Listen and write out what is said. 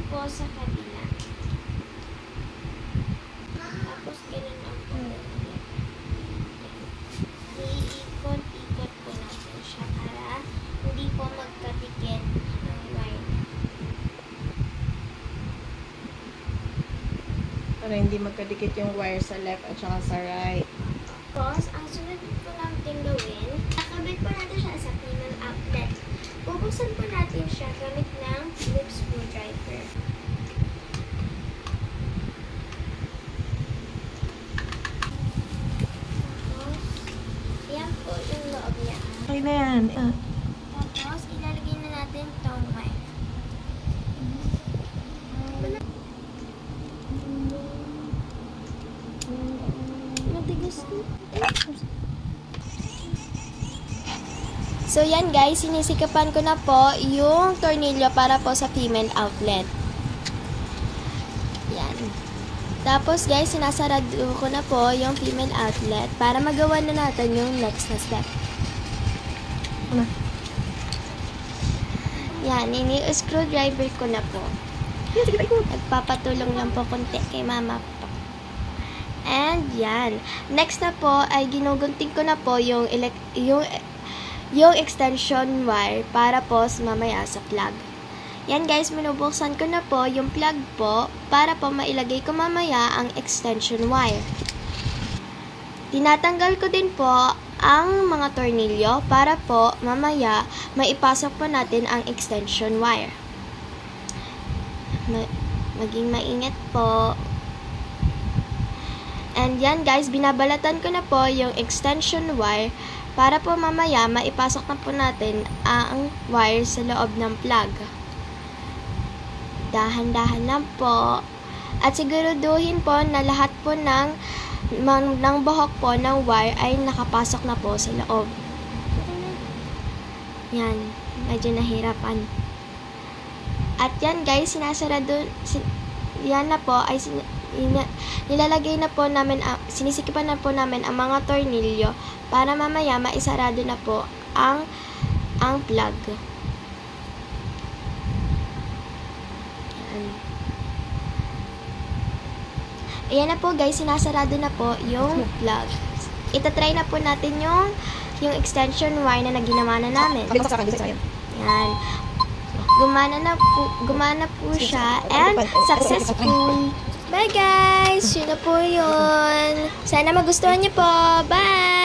po sa kabila. Tapos ganun ang po. Iikot-ikot po natin siya para hindi po magkadikit ang wire. Para hindi magkadikit yung wire sa left at saka sa right. Tapos, ang sunod po natin gawin, nakabit po natin siya sa female outlet. Bubuksan po natin siya gamit ng Phillips screwdriver. Tapos, yan po yung loob niya. Okay na yan. Tapos, ilalagay na natin itong wire. Matigas na. So, yan guys, sinisikapan ko na po yung tornilyo para po sa female outlet. Yan. Tapos guys, sinasarado ko na po yung female outlet para magawa na natin yung next na step. Yan, ini-screwdriver ko na po. Nagpapatulong lang po konti kay mama po. And yan. Next na po ay ginugunting ko na po yung extension wire para po mamaya sa plug. Yan guys, minubuksan ko na po yung plug po para po mailagay ko mamaya ang extension wire. Tinatanggal ko din po ang mga tornilyo para po mamaya maipasok po natin ang extension wire. Maging maingat po. And yan guys, binabalatan ko na po yung extension wire para po mamaya maipasok na po natin ang wire sa loob ng plug. Dahan-dahan lang po. At siguraduhin po na lahat po ng buhok po ng wire ay nakapasok na po sa loob. Yan, medyo nahirapan. At yan guys, yan na po ay nilalagay na po namin, sinisikipan na po namin ang mga tornilyo para mamaya maisarado na po ang plug. Ayan na po guys, sinasarado na po yung plug. Itatry na po natin yung extension wire na ginawa na namin. Yan. Gumana po siya and successful. Bye guys! Yun na po yun. Sana magustuhan niyo po. Bye!